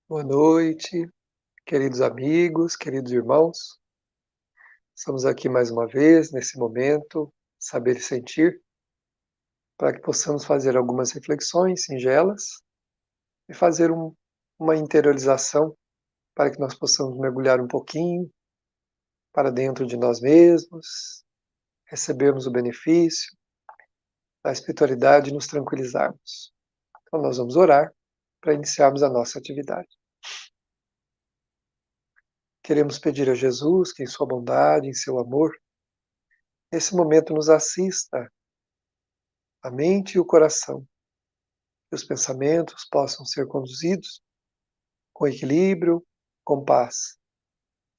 Boa noite, queridos amigos, queridos irmãos. Estamos aqui mais uma vez, nesse momento, saber e sentir, para que possamos fazer algumas reflexões singelas e fazer uma interiorização para que nós possamos mergulhar um pouquinho para dentro de nós mesmos, recebermos o benefício da espiritualidade e nos tranquilizarmos. Então, nós vamos orar para iniciarmos a nossa atividade. Queremos pedir a Jesus que, em sua bondade, em seu amor, nesse momento nos assista a mente e o coração, que os pensamentos possam ser conduzidos com equilíbrio, com paz,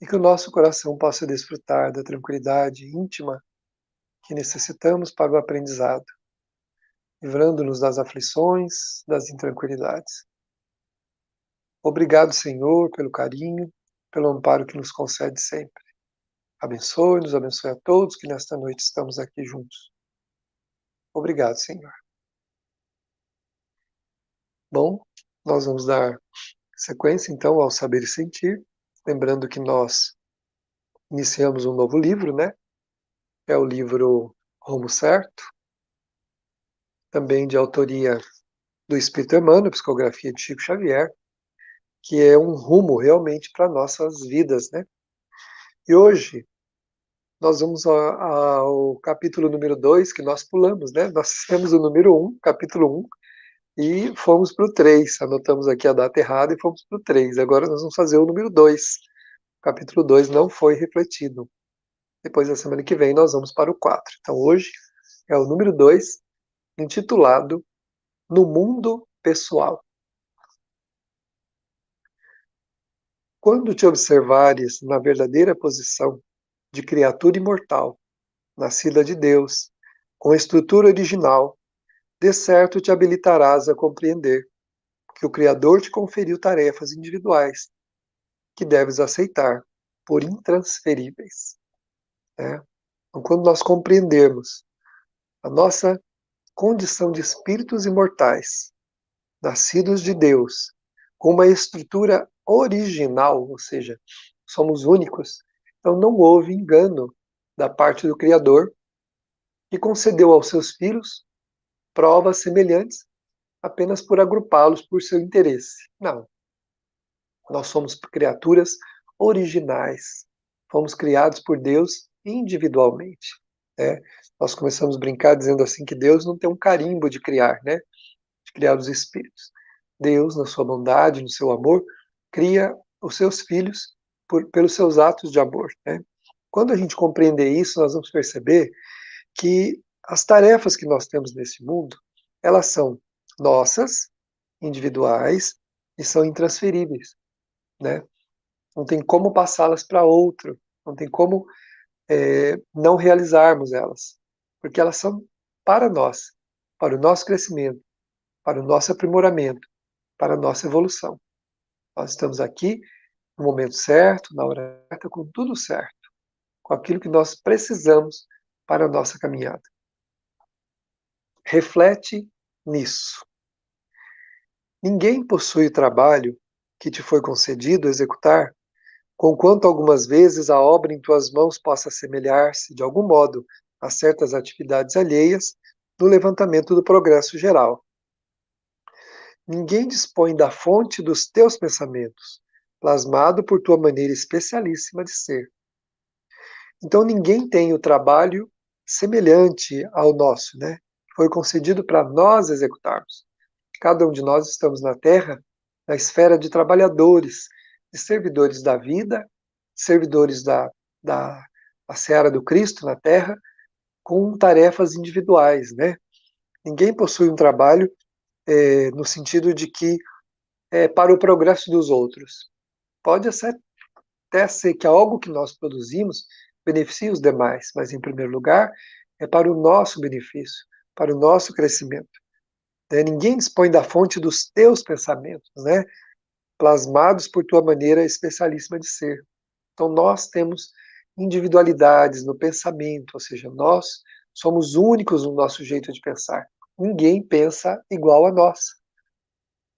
e que o nosso coração possa desfrutar da tranquilidade íntima que necessitamos para o aprendizado, livrando-nos das aflições, das intranquilidades. Obrigado, Senhor, pelo carinho, pelo amparo que nos concede sempre. Abençoe-nos, abençoe a todos que nesta noite estamos aqui juntos. Obrigado, Senhor. Bom, nós vamos dar sequência, então, ao saber e sentir, lembrando que nós iniciamos um novo livro, né? É o livro Rumo Certo, também de autoria do Espírito Emmanuel, psicografia de Chico Xavier, que é um rumo realmente para nossas vidas, né? E hoje nós vamos ao capítulo número 2, que nós pulamos, né? Nós temos o número 1, capítulo 1, e fomos para o 3. Anotamos aqui a data errada e fomos para o 3. Agora nós vamos fazer o número 2. O capítulo 2 não foi refletido. Depois da semana que vem nós vamos para o 4. Então hoje é o número 2, intitulado No Mundo Pessoal. Quando te observares na verdadeira posição de criatura imortal, nascida de Deus, com estrutura original, de certo te habilitarás a compreender que o Criador te conferiu tarefas individuais que deves aceitar por intransferíveis. Né? Então, quando nós compreendermos a nossa condição de espíritos imortais, nascidos de Deus, com uma estrutura original, ou seja, somos únicos, então não houve engano da parte do Criador, que concedeu aos seus filhos provas semelhantes apenas por agrupá-los por seu interesse. Não, nós somos criaturas originais, fomos criados por Deus individualmente. Né? Nós começamos a brincar dizendo assim que Deus não tem um carimbo de criar, né? De criar os espíritos. Deus, na sua bondade, no seu amor, cria os seus filhos pelos seus atos de amor. Né? Quando a gente compreender isso, nós vamos perceber que as tarefas que nós temos nesse mundo, elas são nossas, individuais, e são intransferíveis. Né? Não tem como passá-las para outro, não tem como não realizarmos elas, porque elas são para nós, para o nosso crescimento, para o nosso aprimoramento, para a nossa evolução. Nós estamos aqui no momento certo, na hora certa, com tudo certo, com aquilo que nós precisamos para a nossa caminhada. Reflete nisso. Ninguém possui o trabalho que te foi concedido executar, conquanto algumas vezes a obra em tuas mãos possa assemelhar-se, de algum modo, a certas atividades alheias no levantamento do progresso geral. Ninguém dispõe da fonte dos teus pensamentos, plasmado por tua maneira especialíssima de ser. Então ninguém tem o trabalho semelhante ao nosso, né? Foi concedido para nós executarmos. Cada um de nós estamos na Terra, na esfera de trabalhadores, de servidores da vida, servidores da seara do Cristo na Terra, com tarefas individuais, né? Ninguém possui um trabalho no sentido de que é para o progresso dos outros. Pode até ser que algo que nós produzimos beneficie os demais, mas em primeiro lugar é para o nosso benefício, para o nosso crescimento. Ninguém dispõe da fonte dos teus pensamentos, né? Plasmados por tua maneira especialíssima de ser. Então nós temos individualidades no pensamento, ou seja, nós somos únicos no nosso jeito de pensar. Ninguém pensa igual a nós.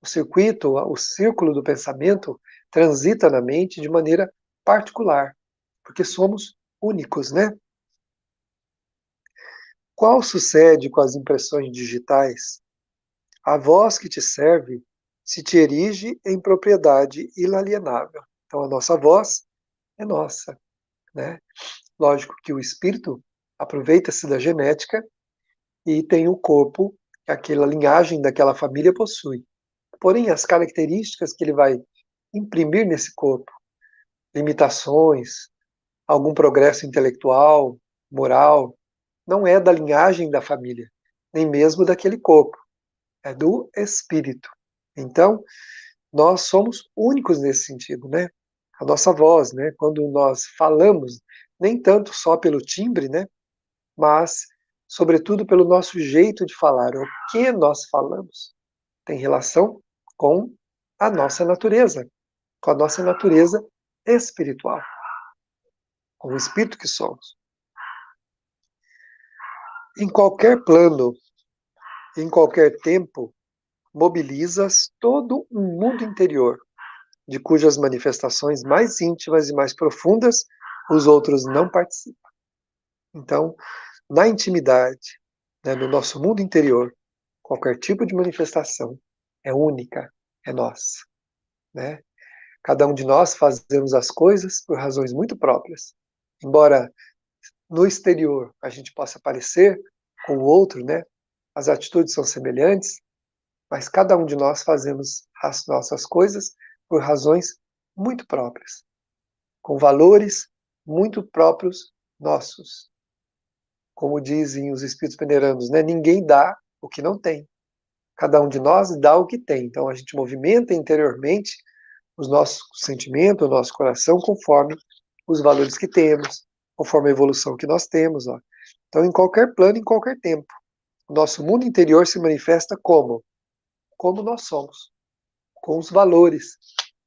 O circuito, o círculo do pensamento transita na mente de maneira particular, porque somos únicos, né? Qual sucede com as impressões digitais? A voz que te serve se te erige em propriedade inalienável. Então a nossa voz é nossa, né? Lógico que o espírito aproveita-se da genética e tem o corpo que aquela linhagem daquela família possui. Porém, as características que ele vai imprimir nesse corpo, limitações, algum progresso intelectual, moral, não é da linhagem da família, nem mesmo daquele corpo, é do espírito. Então, nós somos únicos nesse sentido, né? A nossa voz, né? Quando nós falamos, nem tanto só pelo timbre, né? Mas, sobretudo, pelo nosso jeito de falar. O que nós falamos tem relação com a nossa natureza, com a nossa natureza espiritual, com o espírito que somos. Em qualquer plano, em qualquer tempo, mobilizas todo um mundo interior, de cujas manifestações mais íntimas e mais profundas os outros não participam. Então, na intimidade, né, no nosso mundo interior, qualquer tipo de manifestação é única, é nossa, né? Cada um de nós fazemos as coisas por razões muito próprias. Embora no exterior a gente possa parecer com o outro, né? As atitudes são semelhantes, mas cada um de nós fazemos as nossas coisas por razões muito próprias, com valores muito próprios nossos. Como dizem os espíritos venerandos, né? Ninguém dá o que não tem. Cada um de nós dá o que tem. Então a gente movimenta interiormente os nossos sentimentos, o nosso coração, conforme os valores que temos, conforme a evolução que nós temos. Ó. Então, em qualquer plano, em qualquer tempo, o nosso mundo interior se manifesta como? Como nós somos, com os valores,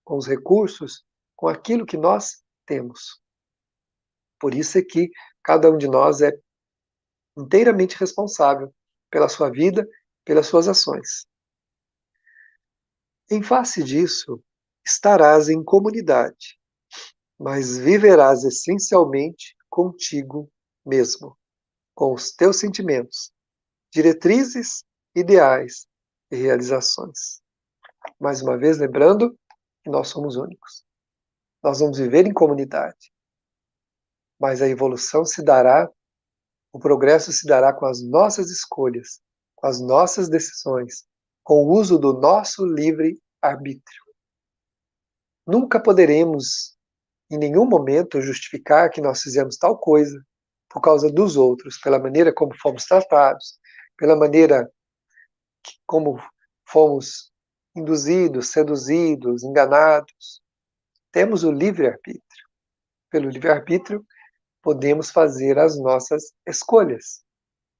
com os recursos, com aquilo que nós temos. Por isso é que cada um de nós é inteiramente responsável pela sua vida, pelas suas ações. Em face disso, estarás em comunidade, mas viverás essencialmente contigo mesmo, com os teus sentimentos, diretrizes, ideais e realizações. Mais uma vez, lembrando que nós somos únicos. Nós vamos viver em comunidade, mas a evolução se dará, o progresso se dará com as nossas escolhas, com as nossas decisões, com o uso do nosso livre arbítrio. Nunca poderemos em nenhum momento justificar que nós fizemos tal coisa por causa dos outros, pela maneira como fomos tratados, pela maneira como fomos induzidos, seduzidos, enganados. Temos o livre-arbítrio. Pelo livre-arbítrio, podemos fazer as nossas escolhas.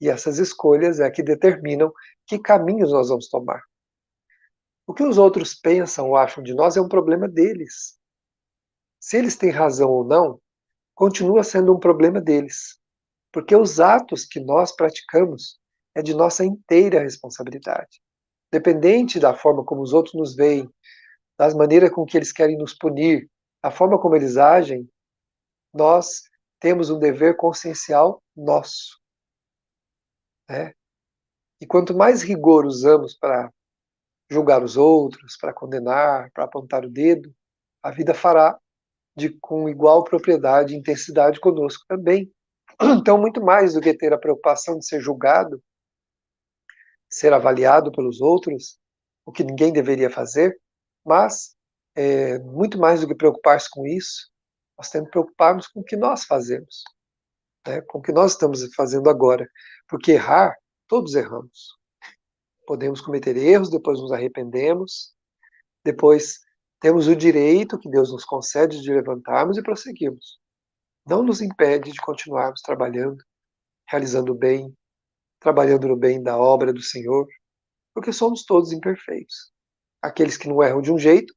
E essas escolhas é que determinam que caminhos nós vamos tomar. O que os outros pensam ou acham de nós é um problema deles. Se eles têm razão ou não, continua sendo um problema deles. Porque os atos que nós praticamos é de nossa inteira responsabilidade. Dependente da forma como os outros nos veem, das maneiras com que eles querem nos punir, da forma como eles agem, nós temos um dever consciencial nosso. Né? E quanto mais rigor usamos para julgar os outros, para condenar, para apontar o dedo, a vida fará com igual propriedade e intensidade conosco também. Então, muito mais do que ter a preocupação de ser julgado, ser avaliado pelos outros, o que ninguém deveria fazer, mas muito mais do que preocupar-se com isso, nós temos que preocupar-nos com o que nós fazemos, né? Com o que nós estamos fazendo agora, porque errar, todos erramos. Podemos cometer erros, depois nos arrependemos, depois temos o direito que Deus nos concede de levantarmos e prosseguirmos. Não nos impede de continuarmos trabalhando, realizando o bem, trabalhando no bem da obra do Senhor, porque somos todos imperfeitos. Aqueles que não erram de um jeito,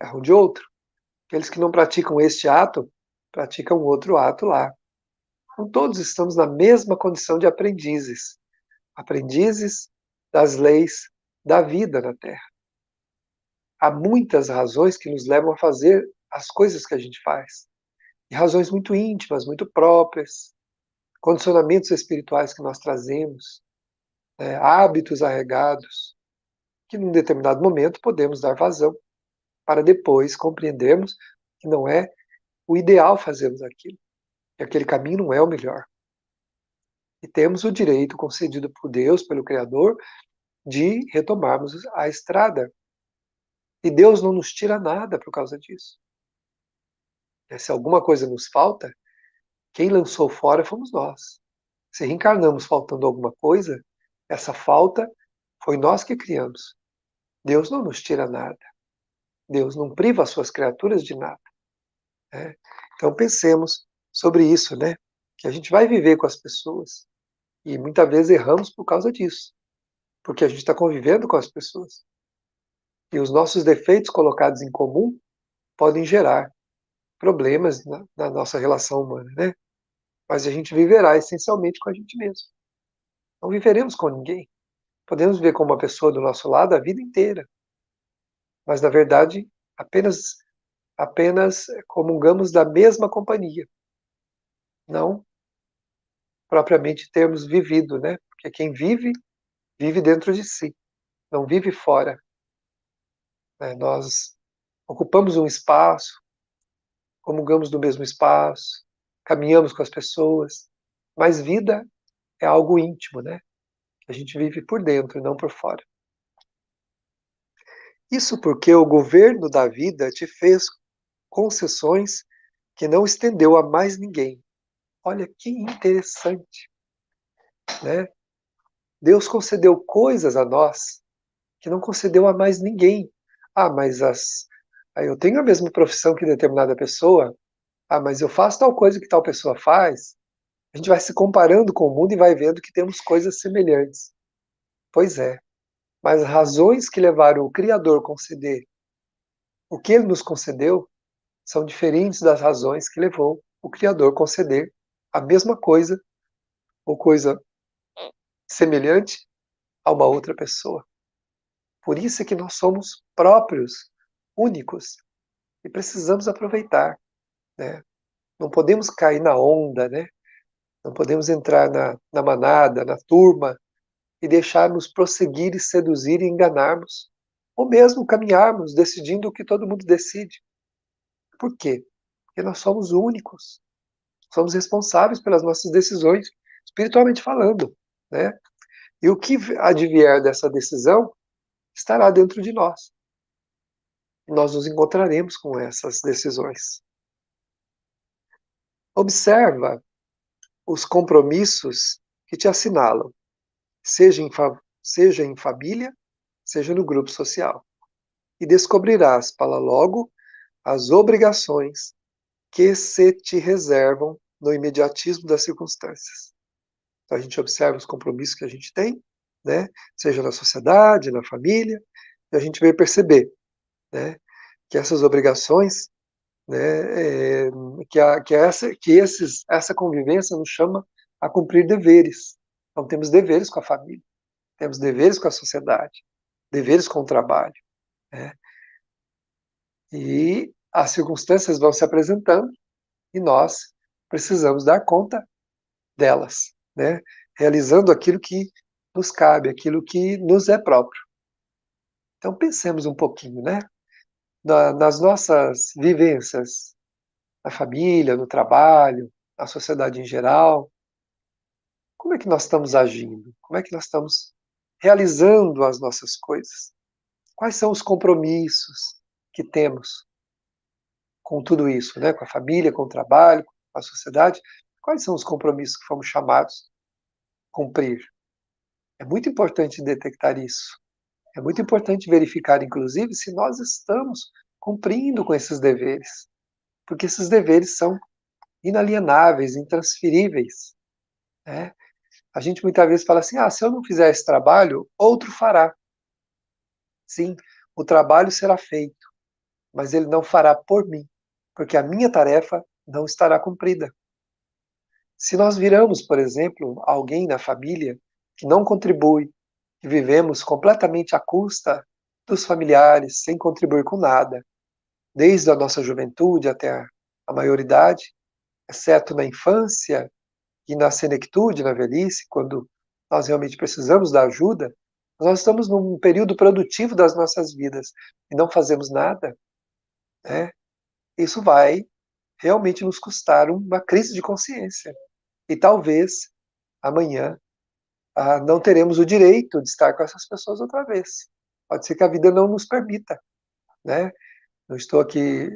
erram de outro. Aqueles que não praticam este ato, praticam outro ato lá. Então, todos estamos na mesma condição de aprendizes. Aprendizes das leis da vida na Terra. há muitas razões que nos levam a fazer as coisas que a gente faz. E razões muito íntimas, muito próprias, condicionamentos espirituais que nós trazemos, hábitos arraigados, que num determinado momento podemos dar vazão, para depois compreendermos que não é o ideal fazermos aquilo, que aquele caminho não é o melhor. E temos o direito concedido por Deus, pelo Criador, de retomarmos a estrada. E Deus não nos tira nada por causa disso. Se alguma coisa nos falta, quem lançou fora fomos nós. Se reencarnamos faltando alguma coisa, essa falta foi nós que criamos. Deus não nos tira nada. Deus não priva as suas criaturas de nada. Né? Então pensemos sobre isso, né? Que a gente vai viver com as pessoas e muitas vezes erramos por causa disso, porque a gente está convivendo com as pessoas e os nossos defeitos colocados em comum podem gerar problemas na nossa relação humana, né? Mas a gente viverá essencialmente com a gente mesmo. Não viveremos com ninguém. Podemos viver com uma pessoa do nosso lado a vida inteira, mas na verdade apenas comungamos da mesma companhia, não propriamente termos vivido, né? Porque quem vive, vive dentro de si, não vive fora. Né? Nós ocupamos um espaço, comungamos do mesmo espaço, caminhamos com as pessoas, mas vida é algo íntimo, né? A gente vive por dentro e não por fora. Isso porque o governo da vida te fez concessões que não estendeu a mais ninguém. Olha que interessante, né? Deus concedeu coisas a nós que não concedeu a mais ninguém. Ah, mas eu tenho a mesma profissão que determinada pessoa. Ah, mas eu faço tal coisa que tal pessoa faz. A gente vai se comparando com o mundo e vai vendo que temos coisas semelhantes. Pois é, mas razões que levaram o Criador a conceder o que ele nos concedeu são diferentes das razões que levou o Criador a conceder a mesma coisa ou coisa semelhante a uma outra pessoa. Por isso é que nós somos próprios, únicos, e precisamos aproveitar, né? Não podemos cair na onda, né? Não podemos entrar na manada, na turma, e deixarmos prosseguir e seduzir e enganarmos, ou mesmo caminharmos decidindo o que todo mundo decide. Por quê? Porque nós somos únicos, somos responsáveis pelas nossas decisões, espiritualmente falando, né? E o que advier dessa decisão estará dentro de nós. Nós nos encontraremos com essas decisões. Observa os compromissos que te assinalam, seja em família, seja no grupo social. E descobrirás para logo as obrigações que se te reservam no imediatismo das circunstâncias. Então a gente observa os compromissos que a gente tem, né? Seja na sociedade, na família, e a gente vai perceber, né? Que essas obrigações, né? Essa convivência nos chama a cumprir deveres. Então temos deveres com a família, temos deveres com a sociedade, deveres com o trabalho, né? E as circunstâncias vão se apresentando e nós precisamos dar conta delas, né? Realizando aquilo que nos cabe, aquilo que nos é próprio. Então pensemos um pouquinho, né? Nas nossas vivências, na família, no trabalho, na sociedade em geral, como é que nós estamos agindo? Como é que nós estamos realizando as nossas coisas? Quais são os compromissos que temos com tudo isso, né? Com a família, com o trabalho, com a sociedade? Quais são os compromissos que fomos chamados a cumprir? É muito importante detectar isso. É muito importante verificar, inclusive, se nós estamos cumprindo com esses deveres. Porque esses deveres são inalienáveis, intransferíveis. Né? A gente muitas vezes fala assim, se eu não fizer esse trabalho, outro fará. Sim, o trabalho será feito, mas ele não fará por mim, porque a minha tarefa não estará cumprida. Se nós viramos, por exemplo, alguém na família que não contribui, que vivemos completamente à custa dos familiares, sem contribuir com nada, desde a nossa juventude até a maioridade, exceto na infância e na senectude, na velhice, quando nós realmente precisamos da ajuda, nós estamos num período produtivo das nossas vidas e não fazemos nada, né? Isso vai realmente nos custar uma crise de consciência. E talvez amanhã não teremos o direito de estar com essas pessoas outra vez. Pode ser que a vida não nos permita, né? Não estou aqui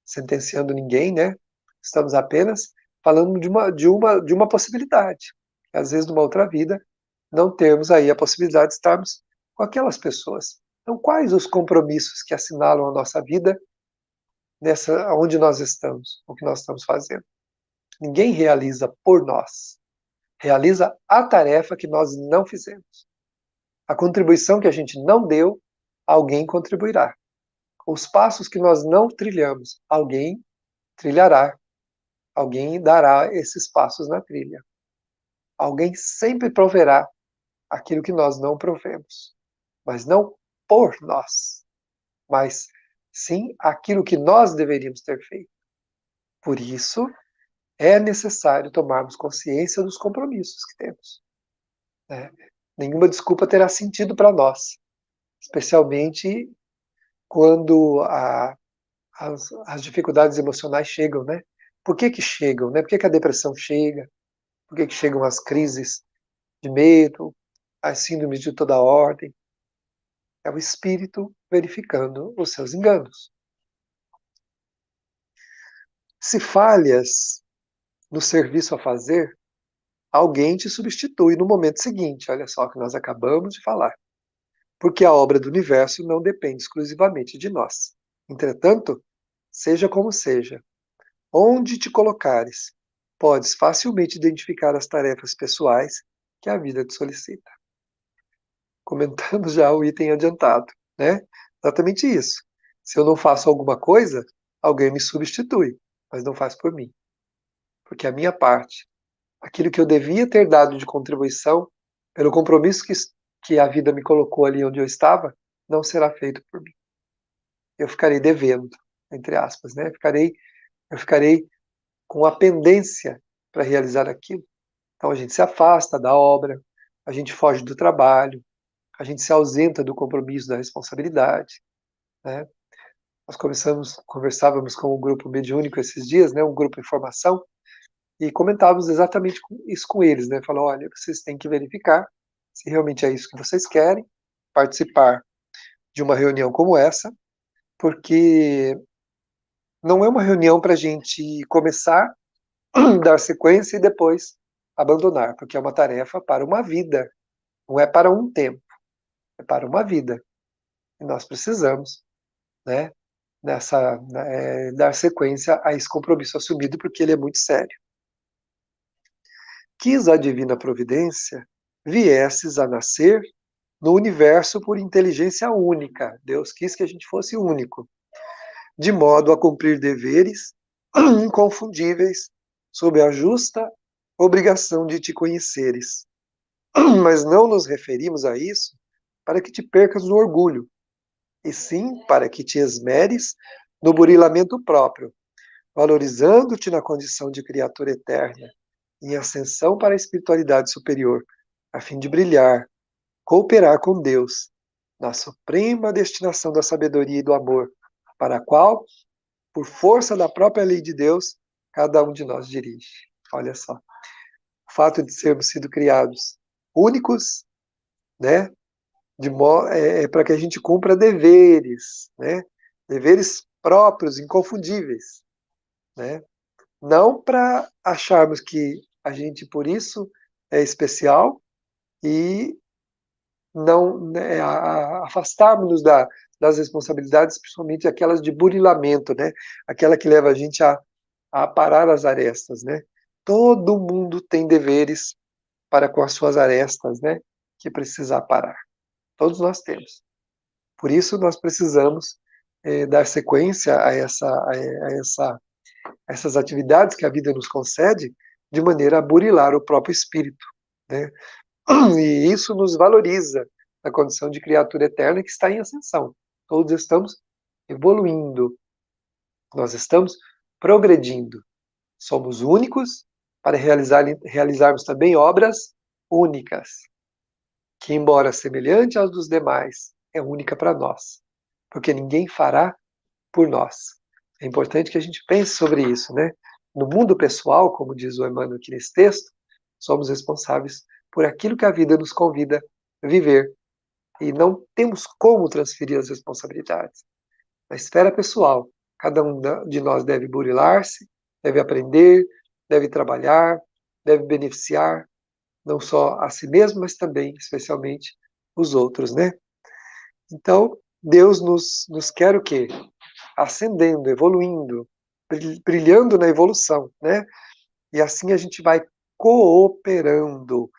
sentenciando ninguém, né? Estamos apenas falando de uma possibilidade. Às vezes, numa outra vida, não temos aí a possibilidade de estarmos com aquelas pessoas. Então, quais os compromissos que assinalam a nossa vida nessa onde nós estamos, o que nós estamos fazendo? Ninguém realiza por nós. Realiza a tarefa que nós não fizemos. A contribuição que a gente não deu, alguém contribuirá. Os passos que nós não trilhamos, alguém trilhará. Alguém dará esses passos na trilha. Alguém sempre proverá aquilo que nós não provemos. Mas não por nós, mas sim aquilo que nós deveríamos ter feito. Por isso, é necessário tomarmos consciência dos compromissos que temos, né? Nenhuma desculpa terá sentido para nós, especialmente quando as dificuldades emocionais chegam, né? Por que que chegam, né? Por que que a depressão chega? Por que que chegam as crises de medo, as síndromes de toda ordem? É o espírito verificando os seus enganos. Se falhas no serviço a fazer, alguém te substitui no momento seguinte. Olha só o que nós acabamos de falar. Porque a obra do universo não depende exclusivamente de nós. Entretanto, seja como seja, onde te colocares, podes facilmente identificar as tarefas pessoais que a vida te solicita. Comentamos já o item adiantado, né? Exatamente isso. Se eu não faço alguma coisa, alguém me substitui, mas não faz por mim. Porque a minha parte, aquilo que eu devia ter dado de contribuição, pelo compromisso que a vida me colocou ali onde eu estava, não será feito por mim. Eu ficarei devendo, entre aspas, né? Eu ficarei com a pendência para realizar aquilo. Então a gente se afasta da obra, a gente foge do trabalho, a gente se ausenta do compromisso, da responsabilidade, né? Nós conversávamos com um grupo mediúnico esses dias, né? Um grupo em formação, e comentávamos exatamente isso com eles, né? Falou, olha, vocês têm que verificar se realmente é isso que vocês querem, participar de uma reunião como essa, porque não é uma reunião para a gente começar, dar sequência e depois abandonar, porque é uma tarefa para uma vida, não é para um tempo, é para uma vida. E nós precisamos, né, dar sequência a esse compromisso assumido, porque ele é muito sério. Quis a divina providência viesses a nascer no universo por inteligência única. Deus quis que a gente fosse único, de modo a cumprir deveres inconfundíveis sob a justa obrigação de te conheceres. Mas não nos referimos a isso para que te percas no orgulho, e sim para que te esmeres no burilamento próprio, valorizando-te na condição de criatura eterna, em ascensão para a espiritualidade superior, a fim de brilhar, cooperar com Deus, na suprema destinação da sabedoria e do amor, para a qual, por força da própria lei de Deus, cada um de nós dirige. Olha só. O fato de sermos sido criados únicos, né? Para que a gente cumpra deveres, né? Deveres próprios, inconfundíveis, né? Não para acharmos que a gente, por isso, é especial e não, né, afastarmos-nos das responsabilidades, principalmente aquelas de burilamento, né? Aquela que leva a gente a parar as arestas, né? Todo mundo tem deveres para com as suas arestas, né? Que precisa parar. Todos nós temos. Por isso nós precisamos dar sequência a essas atividades que a vida nos concede, de maneira a burilar o próprio espírito, né? E isso nos valoriza na condição de criatura eterna que está em ascensão. Todos estamos evoluindo, nós estamos progredindo. Somos únicos para realizarmos também obras únicas, que, embora semelhante às dos demais, é única para nós, porque ninguém fará por nós. É importante que a gente pense sobre isso, né? No mundo pessoal, como diz o Emmanuel aqui nesse texto, somos responsáveis por aquilo que a vida nos convida a viver. E não temos como transferir as responsabilidades. Na esfera pessoal, cada um de nós deve burilar-se, deve aprender, deve trabalhar, deve beneficiar não só a si mesmo, mas também, especialmente, os outros, né? Então, Deus nos quer o quê? Ascendendo, evoluindo, brilhando na evolução, né? E assim a gente vai cooperando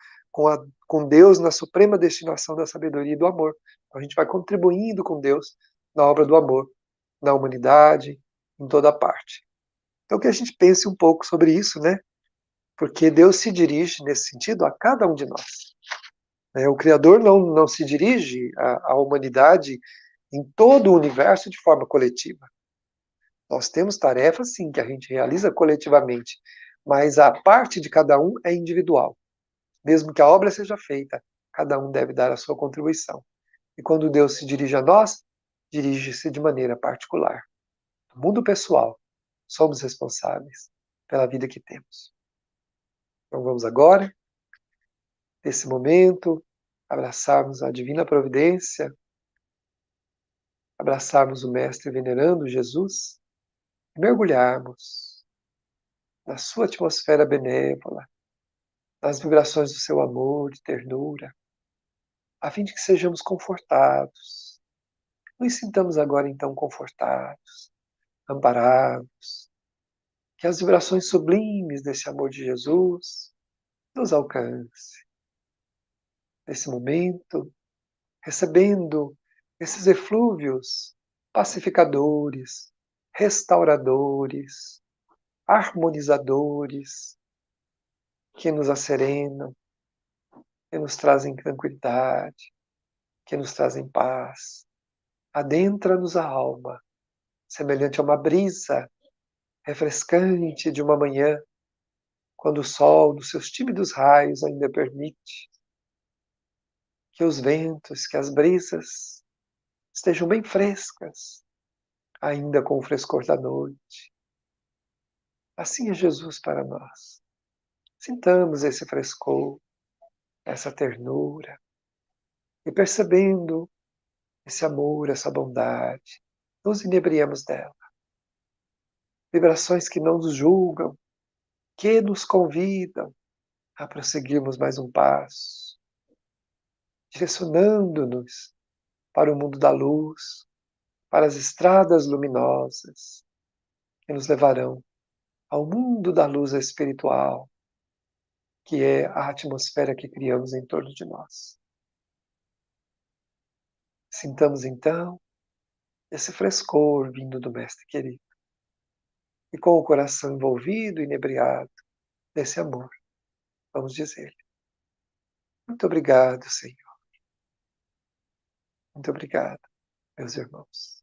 com Deus na suprema destinação da sabedoria e do amor. Então, a gente vai contribuindo com Deus na obra do amor, na humanidade, em toda parte. Então, que a gente pense um pouco sobre isso, né? Porque Deus se dirige, nesse sentido, a cada um de nós. O Criador não se dirige à humanidade em todo o universo de forma coletiva. Nós temos tarefas, sim, que a gente realiza coletivamente, mas a parte de cada um é individual. Mesmo que a obra seja feita, cada um deve dar a sua contribuição. E quando Deus se dirige a nós, dirige-se de maneira particular. No mundo pessoal, somos responsáveis pela vida que temos. Então vamos agora, nesse momento, abraçarmos a divina providência, abraçarmos o Mestre venerando Jesus e mergulharmos na sua atmosfera benévola, nas vibrações do seu amor e ternura, a fim de que sejamos confortados. Nos sintamos agora então confortados, amparados, que as vibrações sublimes desse amor de Jesus nos alcance. Nesse momento, recebendo esses eflúvios pacificadores, restauradores, harmonizadores, que nos asserenam, que nos trazem tranquilidade, que nos trazem paz. Adentra-nos a alma, semelhante a uma brisa refrescante de uma manhã, quando o sol, dos seus tímidos raios, ainda permite que os ventos, que as brisas estejam bem frescas, ainda com o frescor da noite. Assim é Jesus para nós. Sintamos esse frescor, essa ternura, e percebendo esse amor, essa bondade, nos inebriamos dela. Vibrações que não nos julgam, que nos convidam a prosseguirmos mais um passo, direcionando-nos para o mundo da luz, para as estradas luminosas que nos levarão ao mundo da luz espiritual, que é a atmosfera que criamos em torno de nós. Sintamos então esse frescor vindo do Mestre querido, e com o coração envolvido e inebriado desse amor, vamos dizer-lhe: muito obrigado, Senhor. Muito obrigado, meus irmãos.